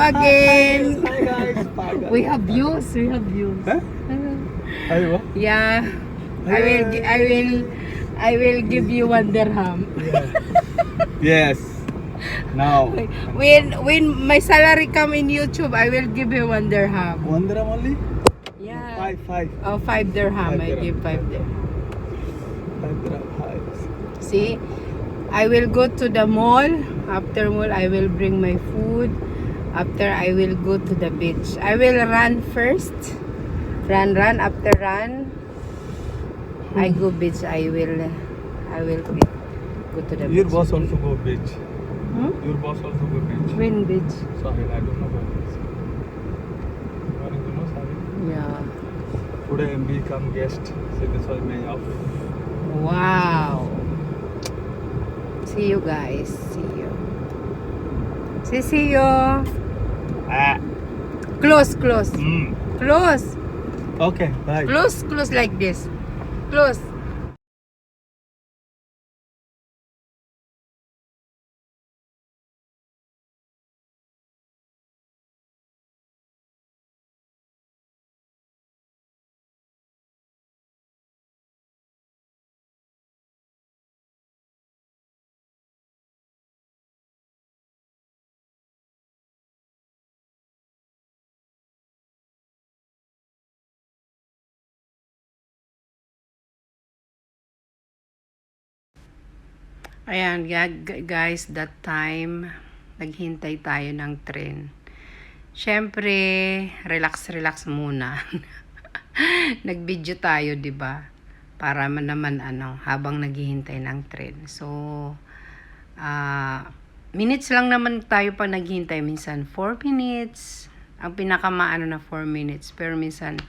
again. Hi guys. We have views. We have views. Huh? Ayo. Yeah. I will give you 1 dirham. Yes. Now. When my salary come in YouTube, I will give you 1 dirham. 1 dirham only? Yeah. Five. Oh, 5 dirham. I Five dirham. give 5 dirham. 5 dirham. Hi. See, I will go to the mall. After mall, I will bring my food. After, I will go to the beach. I will run first. Run. After run, I go beach. I will go to the beach. Your boss also go beach. Hmm? Your boss also go beach. When beach? Sahil, I don't know about this. Morning, you know Sahil? Yeah. Today MB come guest. So that's why मैं off. Wow. See you guys. See you. See you. Close. Close. Okay, bye. Close like this. Close. Ayan, guys, that time, naghintay tayo ng tren. Siyempre, relax muna. Nag-video tayo, 'di ba? Para naman habang naghihintay ng tren. So, minutes lang naman tayo pag naghihintay. Minsan 4 minutes. Ang pinakamaano na 4 minutes. Pero minsan,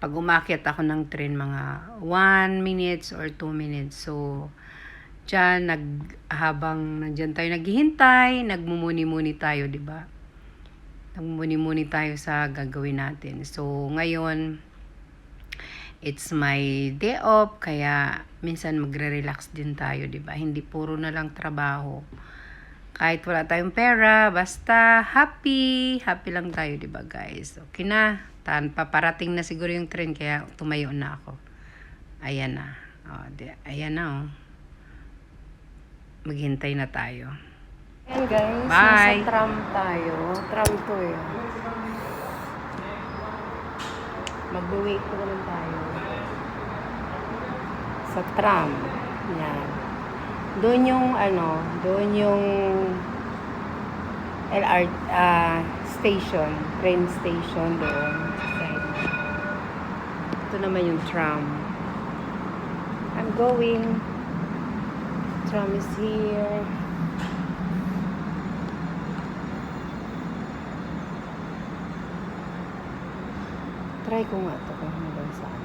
pag umakyat ako ng tren, mga 1 minutes or 2 minutes. So, diyan, habang nandiyan tayo naghihintay, nagmumuni-muni tayo, 'di ba? Nagmumuni-muni tayo sa gagawin natin. So, ngayon, it's my day off, kaya minsan magre-relax din tayo, 'di ba? Hindi puro na lang trabaho. Kahit wala tayong pera, basta happy lang tayo, 'di ba, guys? Okay na. Paparating na siguro yung train, kaya tumayo na ako. Ayan na. Ayan na, oh. Maghintay na tayo. Ayan, guys. Bye. Nasa tram tayo. Tram to eh. Mag-wait ko naman tayo. Sa tram. Yan. Doon yung station. Train station doon. Ito naman yung tram. I'm going. Tram is here. Try ko nga ito kung hanggang saan.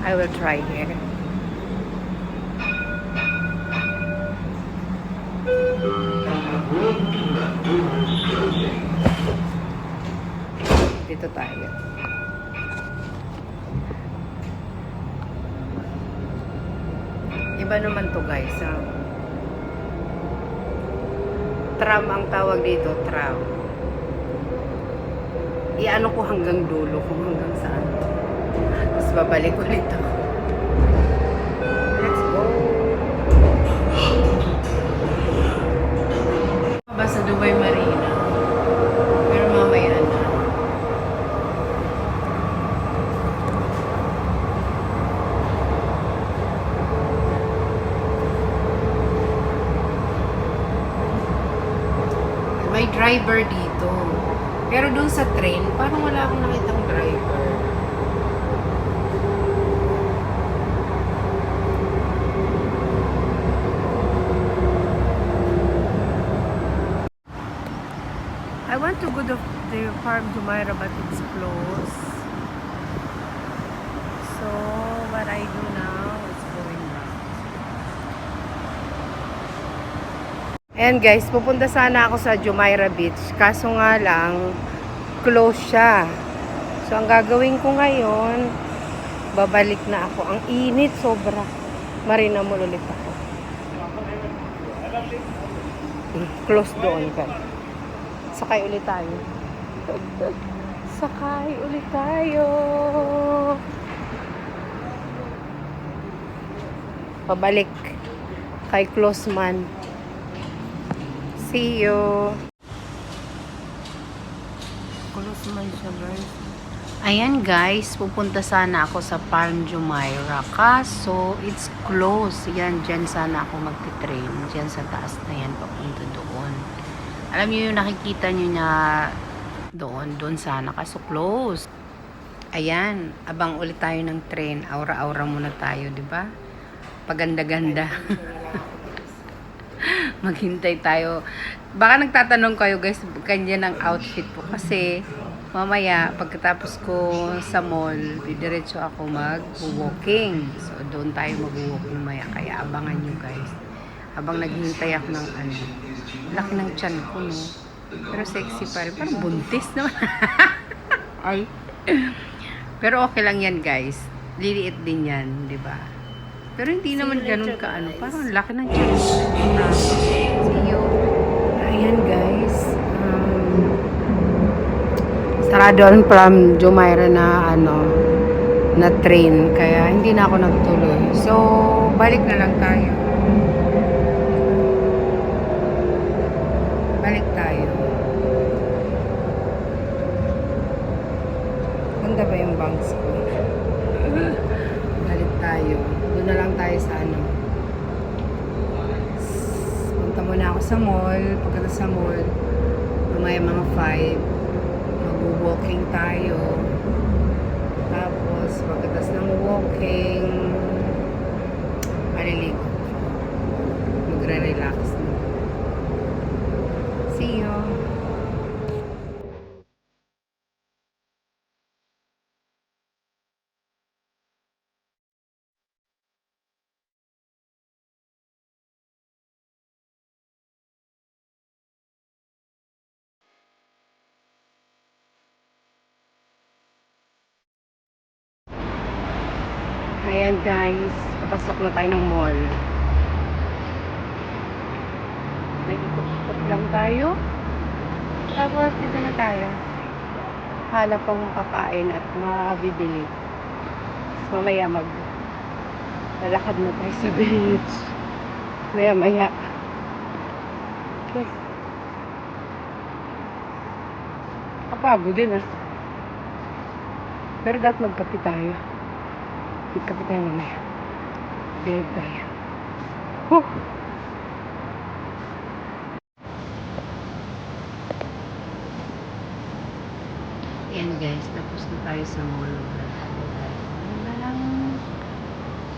I will try here. Dito tayo. Iba naman to, guys. Tram ang tawag dito, tram. Iano ko hanggang dulo kung hanggang saan. Tapos babalik ulit ako. Let's go. Sa Dubai Marina. Pero mamaya na. May driver dito. Pero doon sa train, parang wala akong nakitang driver. I want to go to the Farm Jumeirah, but it's closed. So, what I do now is going back. Ayan guys, pupunta sana ako sa Jumeirah Beach. Kaso nga lang, close siya. So, ang gagawin ko ngayon, babalik na ako. Ang init, sobra. Marinamol ulit ako. Close doon ka. Sakay ulit tayo. Sakay ulit tayo. Pabalik kay close man. See you. Close man siya, guys. Ayan guys, pupunta sana ako sa Palm Jumeirah. Kaso, it's close. Yan, dyan sana ako magti-train. Dyan sa taas na yan, papunta doon. Alam niyo yung nakikita niyo na doon sana. Kaso close. Ayan, abang ulit tayo ng train. Aura-aura muna tayo, di ba? Paganda-ganda. Maghintay tayo. Baka nagtatanong kayo guys, kanya ng outfit po. Kasi, mamaya, pagkatapos ko sa mall, didiretso ako mag-walking. So, doon tayo mag-walking maya. Kaya abangan nyo guys. Habang naghihintay ako ng ano. Laki ng tiyan ko, no? Pero sexy pa rin. Parang buntis naman. Ay. Pero okay lang yan guys. Liliit din yan, di ba? Pero hindi naman ganun ka ano. Parang laki ng tiyan. See you. Ayan guys. Sarado ang Palm Jumeirah na ano na train kaya hindi na ako nagtuloy. So, balik na lang tayo. Balik tayo. Ganda ba yung bangs ko? Balik tayo. Doon na lang tayo sa ano. Punta muna ako sa mall. Pagkatapos sa mall, mamaya mga 5. Walking tayo. Tapos, pagkatas ng walking, maliligo. Magre-relax na. See you. Ayan guys, papasok na tayo ng mall. Nag-ikot-ikot lang tayo. Tapos dito na tayo. Hanap ang kakain at mabibili. Mamaya lalakad na tayo sa beach. Maya. Okay. Kapagod din ah. Pero dapat magkape tayo. Magkape tayo mamaya. Bihag tayo. Whew! Ayan guys, tapos na tayo sa mall. Wala lang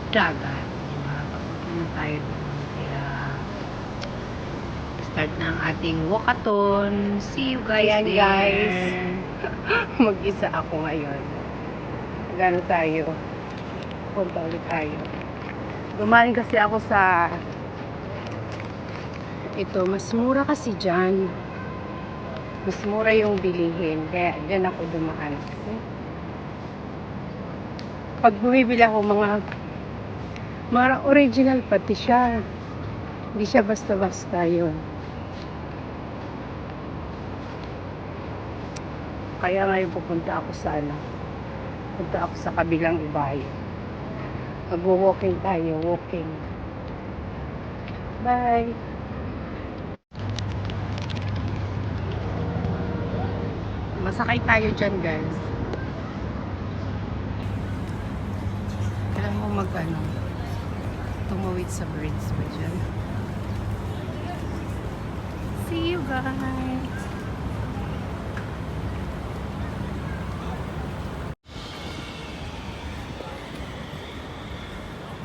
dagat. Diba? Papunta na tayo doon. Kaya start na ang ating walkathon. See you guys there. Guys. Mag-isa ako ngayon. Gano tayo? Punta ulit tayo. Dumaling kasi ako sa ito. Mas mura kasi dyan. Mas mura yung bilihin. Kaya dyan ako dumaan. Pag bumibili ako mga original pati siya. Hindi siya basta-basta yun. Kaya ngayon pupunta ako sa punta ako sa kabilang ibayo. Mag-walking tayo. Walking. Bye! Masakay tayo dyan guys. Kailangan mo tumawid sa bridge pa dyan. See you guys!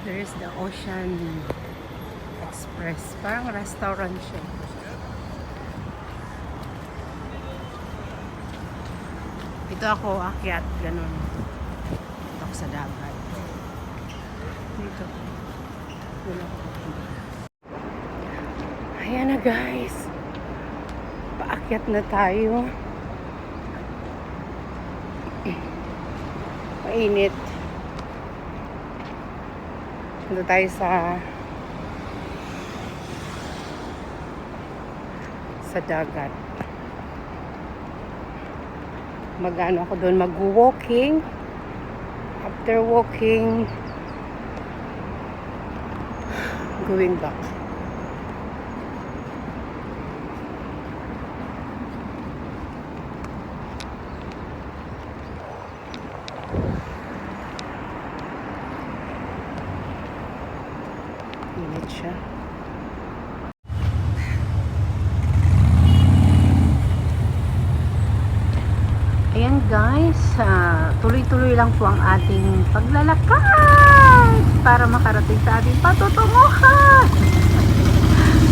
There is the Ocean Express. Parang restaurant siya. Dito ako akyat, ganun. Dito ako sa dagat. Dito. Wala ako. Ayan na guys. Paakyat na tayo. Mainit. Punta tayo sa dagat. Mag-ano ako doon, mag-walking. After walking, going back. Init siya. Ayan guys, tuloy-tuloy lang po ang ating paglalakad para makarating sa ating patutunguhan.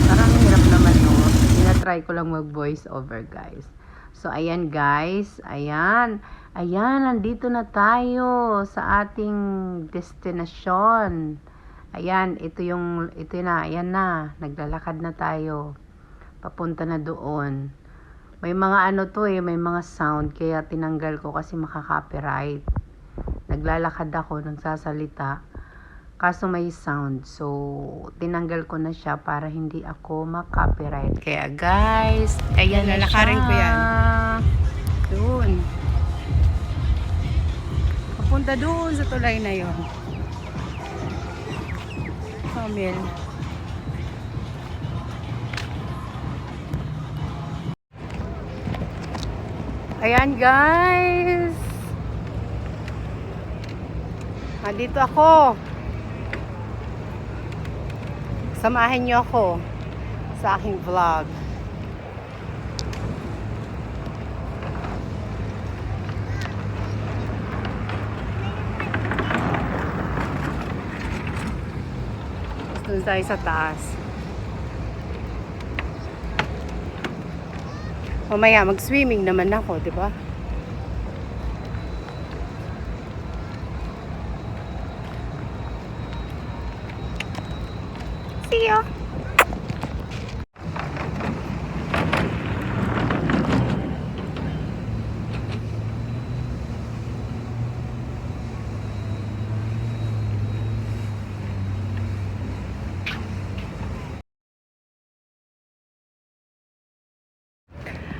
Parang hirap naman no. Tinatry ko lang mag voice over guys. So ayan guys, ayan, nandito na tayo sa ating destinasyon. Ayan, ayan na, naglalakad na tayo. Papunta na doon. May mga may mga sound, kaya tinanggal ko kasi makaka-copyright. Naglalakad ako, nagsasalita, kaso may sound. So, tinanggal ko na siya para hindi ako ma-copyright. Kaya guys, ayan, lalakarin ko yan. Doon. Papunta doon sa tulay na yon. Kamil. Ayan guys. Nandito ako. Samahan niyo ako sa aking vlog. Doon tayo sa taas. Mamaya mag-swimming naman ako, 'di ba? See you.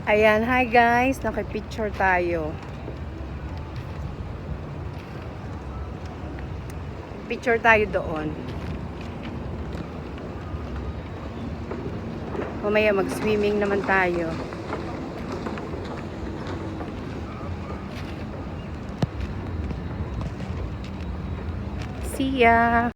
Ayan, hi guys, nakipicture tayo. Picture tayo doon. Mamaya mag-swimming naman tayo. See ya!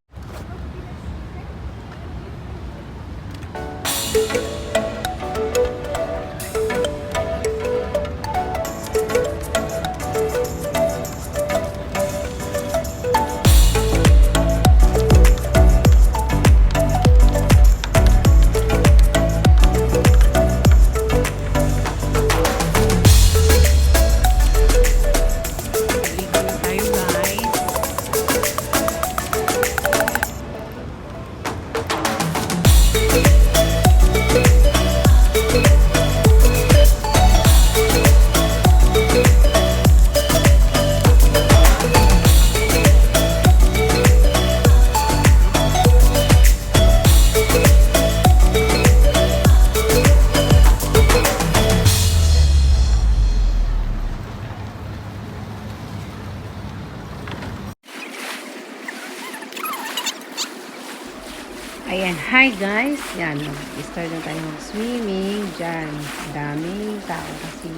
Ayan, hi guys. Yan, start na tayo mag-swimming. Diyan, daming tao kasi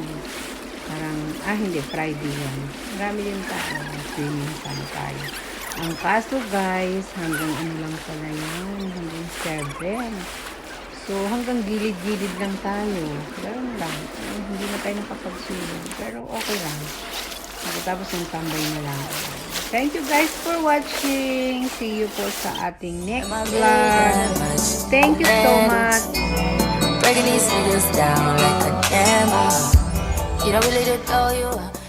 parang, hindi, Friday yan. Marami din tao. Swimming sana tayo. Ang kaso guys, hanggang ano lang pala yan, hanggang 7. So, hanggang gilid-gilid lang tayo. Ganun lang. Hindi na tayo nakapag-swimming. Pero okay lang. Tapos yung tambay na lang. Thank you guys for watching. See you po sa ating next vlog. Thank you so much. Breaking these figures down like a camera. You don't really know you.